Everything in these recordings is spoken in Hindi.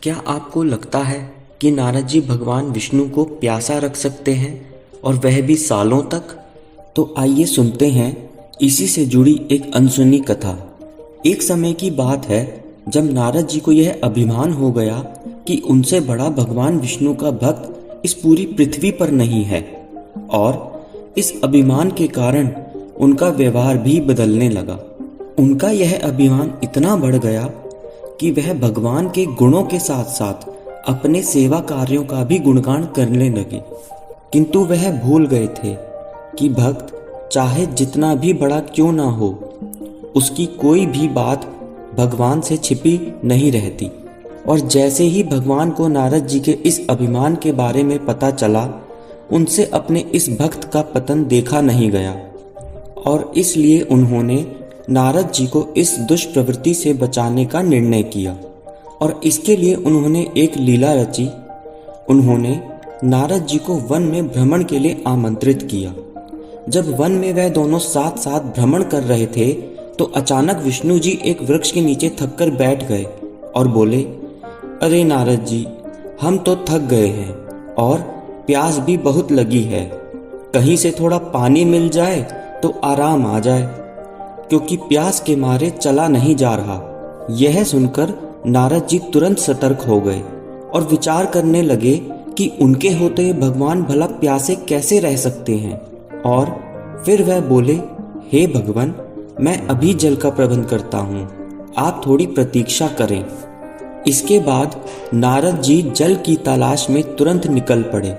क्या आपको लगता है कि नारद जी भगवान विष्णु को प्यासा रख सकते हैं और वह भी सालों तक? तो आइए सुनते हैं इसी से जुड़ी एक अनसुनी कथा। एक समय की बात है जब नारद जी को यह अभिमान हो गया कि उनसे बड़ा भगवान विष्णु का भक्त इस पूरी पृथ्वी पर नहीं है, और इस अभिमान के कारण उनका व्यवहार भी बदलने लगा। उनका यह अभिमान इतना बढ़ गया कि वह भगवान के गुणों के साथ साथ अपने सेवा कार्यों का भी गुणगान करने लगे। किंतु वह भूल गए थे कि भक्त चाहे जितना भी बड़ा क्यों ना हो, उसकी कोई भी बात भगवान से छिपी नहीं रहती। और जैसे ही भगवान को नारद जी के इस अभिमान के बारे में पता चला, उनसे अपने इस भक्त का पतन देखा नहीं गया, और इसलिए उन्होंने नारद जी को इस दुष्प्रवृत्ति से बचाने का निर्णय किया। और इसके लिए उन्होंने एक लीला रची। उन्होंने नारद जी को वन में भ्रमण के लिए आमंत्रित किया। जब वन में वह दोनों साथ साथ भ्रमण कर रहे थे तो अचानक विष्णु जी एक वृक्ष के नीचे थककर बैठ गए और बोले, अरे नारद जी, हम तो थक गए हैं और प्यास भी बहुत लगी है। कहीं से थोड़ा पानी मिल जाए तो आराम आ जाए, क्योंकि प्यास के मारे चला नहीं जा रहा। यह सुनकर नारद जी तुरंत सतर्क हो गए और विचार करने लगे कि उनके होते भगवान भला प्यासे कैसे रह सकते हैं। और फिर वह बोले, हे भगवान, मैं अभी जल का प्रबंध करता हूँ, आप थोड़ी प्रतीक्षा करें। इसके बाद नारद जी जल की तलाश में तुरंत निकल पड़े,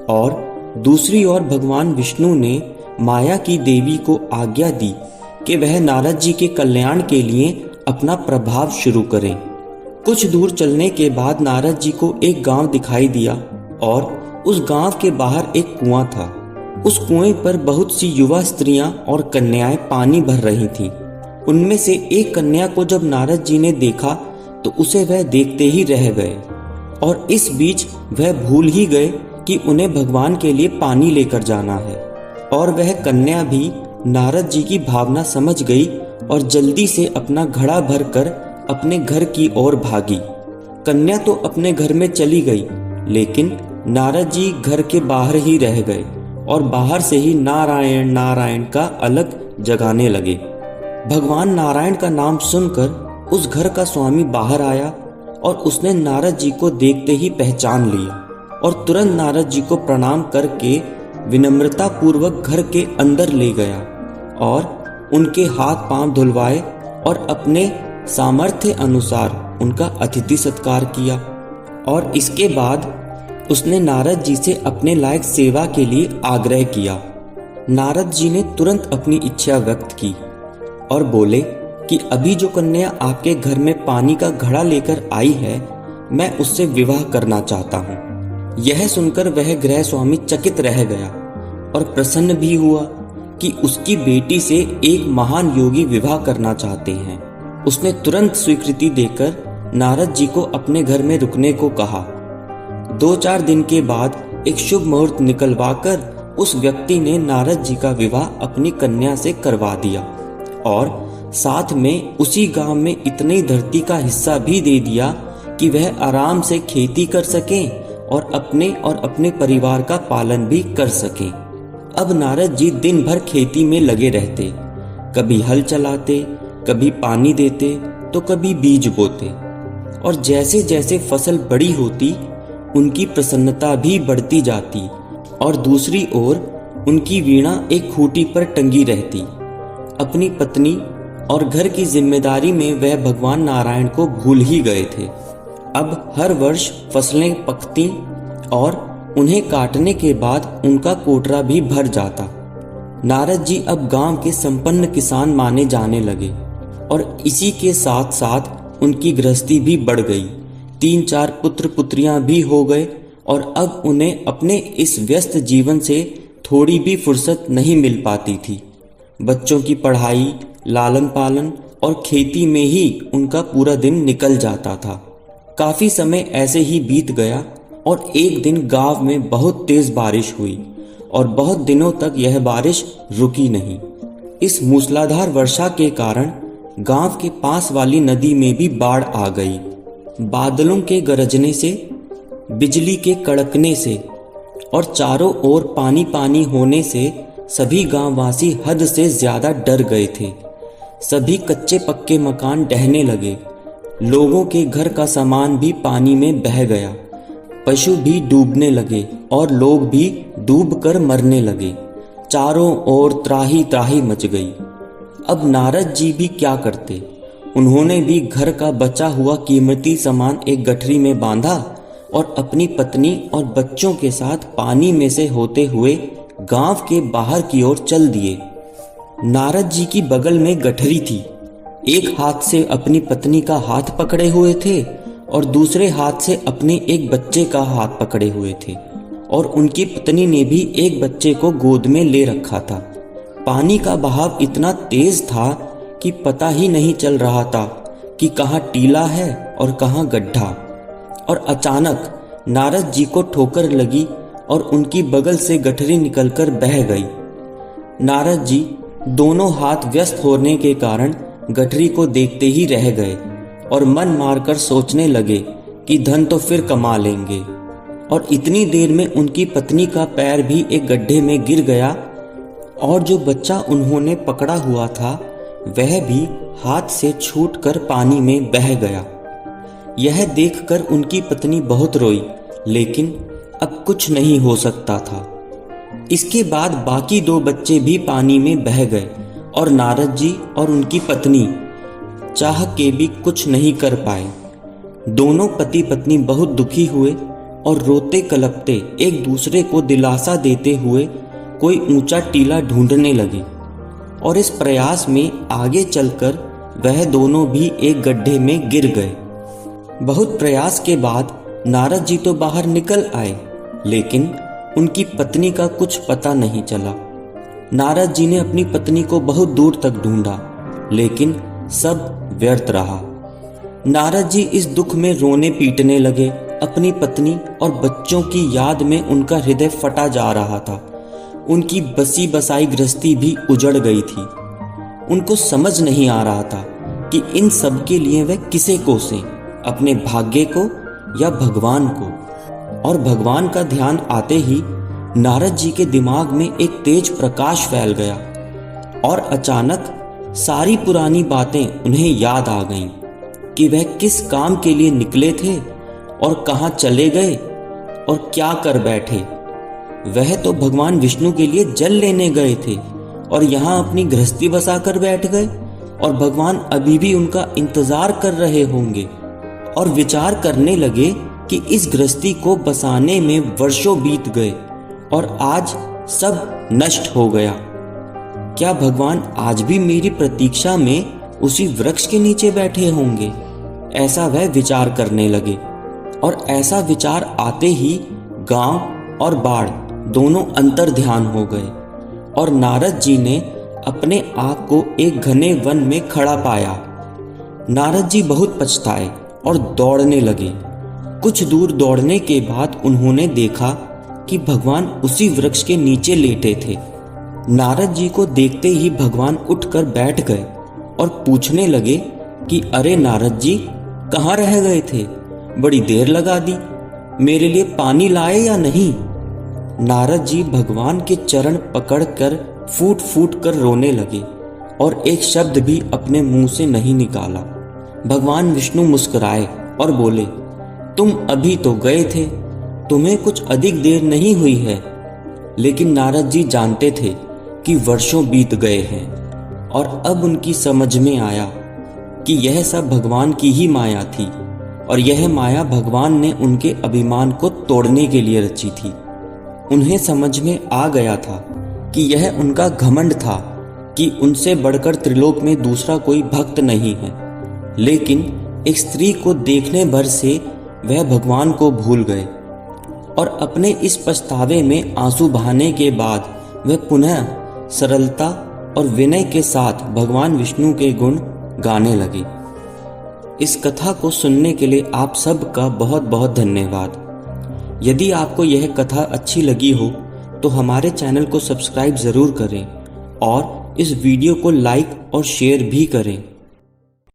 और दूसरी ओर भगवान विष्णु ने माया की देवी को आज्ञा दी कि वह नारद जी के कल्याण के लिए अपना प्रभाव शुरू करें। कुछ दूर चलने के बाद नारद जी को एक गांव दिखाई दिया, और उस गांव के बाहर एक कुआं था। उस कुएं पर बहुत सी युवा स्त्रियां और कन्याएं पानी भर रही थीं। उनमें से एक कन्या को जब नारद जी ने देखा तो उसे वह देखते ही रह गए, और इस बीच वह भूल ही गए कि उन्हें भगवान के लिए पानी लेकर जाना है। और वह कन्या भी नारद जी की भावना समझ गई और जल्दी से अपना घड़ा भरकर अपने घर की ओर भागी। कन्या तो अपने घर में चली गई, लेकिन नारद जी घर के बाहर ही रह गए और बाहर से ही नारायण नारायण का अलग जगाने लगे। भगवान नारायण का नाम सुनकर उस घर का स्वामी बाहर आया, और उसने नारद जी को देखते ही पहचान लिया और तुरंत नारद जी को प्रणाम करके विनम्रता पूर्वक घर के अंदर ले गया और उनके हाथ पांव धुलवाए और अपने सामर्थ्य अनुसार उनका अतिथि सत्कार किया। और इसके बाद उसने नारद जी से अपने लायक सेवा के लिए आग्रह किया। नारद जी ने तुरंत अपनी इच्छा व्यक्त की और बोले कि अभी जो कन्या आपके घर में पानी का घड़ा लेकर आई है, मैं उससे विवाह करना चाहता हूँ। यह सुनकर वह गृह स्वामी चकित रह गया और प्रसन्न भी हुआ कि उसकी बेटी से एक महान योगी विवाह करना चाहते हैं। उसने तुरंत स्वीकृति देकर नारद जी को अपने घर में रुकने को कहा। 2-4 दिन के बाद एक शुभ मुहूर्त निकलवाकर उस व्यक्ति ने नारद जी का विवाह अपनी कन्या से करवा दिया, और साथ में उसी गांव में इतनी धरती का हिस्सा भी दे दिया कि वह आराम से खेती कर सकें और अपने परिवार का पालन भी कर सकें। अब नारद जी दिन भर खेती में लगे रहते, कभी हल चलाते, कभी पानी देते, तो कभी बीज बोते। और जैसे जैसे फसल बड़ी होती, उनकी प्रसन्नता भी बढ़ती जाती, और दूसरी ओर उनकी वीणा एक खूंटी पर टंगी रहती। अपनी पत्नी और घर की जिम्मेदारी में वह भगवान नारायण को भूल ही गए थे। अब हर वर्ष फसलें पकती और उन्हें काटने के बाद उनका कोटरा भी भर जाता। नारद जी अब गांव के संपन्न किसान माने जाने लगे, और इसी के साथ साथ उनकी गृहस्थी भी बढ़ गई। 3-4 पुत्र पुत्रियां भी हो गए, और अब उन्हें अपने इस व्यस्त जीवन से थोड़ी भी फुर्सत नहीं मिल पाती थी। बच्चों की पढ़ाई, लालन पालन और खेती में ही उनका पूरा दिन निकल जाता था। काफी समय ऐसे ही बीत गया, और एक दिन गांव में बहुत तेज बारिश हुई, और बहुत दिनों तक यह बारिश रुकी नहीं। इस मूसलाधार वर्षा के कारण गांव के पास वाली नदी में भी बाढ़ आ गई। बादलों के गरजने से, बिजली के कड़कने से और चारों ओर पानी पानी होने से सभी गांववासी हद से ज्यादा डर गए थे। सभी कच्चे पक्के मकान ढहने लगे। लोगों के घर का सामान भी पानी में बह गया। पशु भी डूबने लगे और लोग भी डूबकर मरने लगे। चारों ओर त्राही त्राही मच गई। अब नारद जी भी क्या करते। उन्होंने भी घर का बचा हुआ कीमती सामान एक गठरी में बांधा और अपनी पत्नी और बच्चों के साथ पानी में से होते हुए गांव के बाहर की ओर चल दिए। नारद जी की बगल में गठरी थी। एक हाथ से अपनी पत्नी का हाथ पकड़े हुए थे और दूसरे हाथ से अपने एक बच्चे का हाथ पकड़े हुए थे और उनकी पत्नी ने भी एक बच्चे को गोद में ले रखा था। पानी का बहाव इतना तेज था कि पता ही नहीं चल रहा था कि कहाँ टीला है और कहाँ गड्ढा। और अचानक नारद जी को ठोकर लगी और उनकी बगल से गठरी निकलकर बह गई। नारद जी दोनों हाथ व्यस्त होने के कारण गठरी को देखते ही रह गए और मन मारकर सोचने लगे कि धन तो फिर कमा लेंगे। और इतनी देर में उनकी पत्नी का पैर भी एक गड्ढे में गिर गया और जो बच्चा उन्होंने पकड़ा हुआ था वह भी हाथ से छूटकर पानी में बह गया। यह देखकर उनकी पत्नी बहुत रोई, लेकिन अब कुछ नहीं हो सकता था। इसके बाद बाकी दो बच्चे भी पानी में बह गए और नारद जी और उनकी पत्नी चाह के भी कुछ नहीं कर पाए। दोनों पति पत्नी बहुत दुखी हुए और रोते कलपते एक दूसरे को दिलासा देते हुए कोई ऊंचा टीला ढूंढने लगे। और इस प्रयास में आगे चलकर वह दोनों भी एक गड्ढे में गिर गए। बहुत प्रयास के बाद नारद जी तो बाहर निकल आए, लेकिन उनकी पत्नी का कुछ पता नहीं चला। नारद जी ने अपनी पत्नी को बहुत दूर तक ढूंढा, लेकिन सब व्यर्थ रहा। नारद जी इस दुख में रोने पीटने लगे। अपनी पत्नी और बच्चों की याद में उनका हृदय फटा जा रहा था। उनकी बसी बसाई गृहस्थी भी उजड़ गई थी। उनको समझ नहीं आ रहा था कि इन सब के लिए वह किसे कोसें, अपने भाग्य को या भगवान को। और भगवान का ध्यान आते ही नारद जी के दिमाग में एक तेज प्रकाश फैल गया और अचानक सारी पुरानी बातें उन्हें याद आ गईं कि वह किस काम के लिए निकले थे और कहाँ चले गए और क्या कर बैठे। वह तो भगवान विष्णु के लिए जल लेने गए थे और यहाँ अपनी गृहस्थी बसाकर बैठ गए और भगवान अभी भी उनका इंतजार कर रहे होंगे। और विचार करने लगे कि इस गृहस्थी को बसाने में वर्षों बीत गए और आज सब नष्ट हो गया। क्या भगवान आज भी मेरी प्रतीक्षा में उसी वृक्ष के नीचे बैठे होंगे? ऐसा वह विचार करने लगे। और ऐसा विचार आते ही गांव और बाढ़ दोनों अंतर्ध्यान हो गए और नारद जी ने अपने आप को एक घने वन में खड़ा पाया। नारद जी बहुत पछताए और दौड़ने लगे। कुछ दूर दौड़ने के बाद उन्होंने देखा कि भगवान उसी वृक्ष के नीचे लेटे थे। नारद जी को देखते ही भगवान उठकर बैठ गए और पूछने लगे कि अरे नारद जी, कहाँ रह गए थे? बड़ी देर लगा दी, मेरे लिए पानी लाए या नहीं? नारद जी भगवान के चरण पकड़कर फूट फूट कर रोने लगे और एक शब्द भी अपने मुंह से नहीं निकाला। भगवान विष्णु मुस्कुराए और बोले, तुम अभी तो गए थे, तुम्हें कुछ अधिक देर नहीं हुई है। लेकिन नारद जी जानते थे कि वर्षों बीत गए हैं और अब उनकी समझ में आया कि यह सब भगवान की ही माया थी और यह माया भगवान ने उनके अभिमान को तोड़ने के लिए रची थी। उन्हें समझ में आ गया था कि यह उनका घमंड था कि उनसे बढ़कर त्रिलोक में दूसरा कोई भक्त नहीं है। लेकिन एक स्त्री को देखने भर से वह भगवान को भूल गए और अपने इस पछतावे में आंसू बहाने के बाद वह पुनः सरलता और विनय के साथ भगवान विष्णु के गुण गाने लगे। इस कथा को सुनने के लिए आप सबका बहुत बहुत धन्यवाद। यदि आपको यह कथा अच्छी लगी हो तो हमारे चैनल को सब्सक्राइब ज़रूर करें और इस वीडियो को लाइक और शेयर भी करें।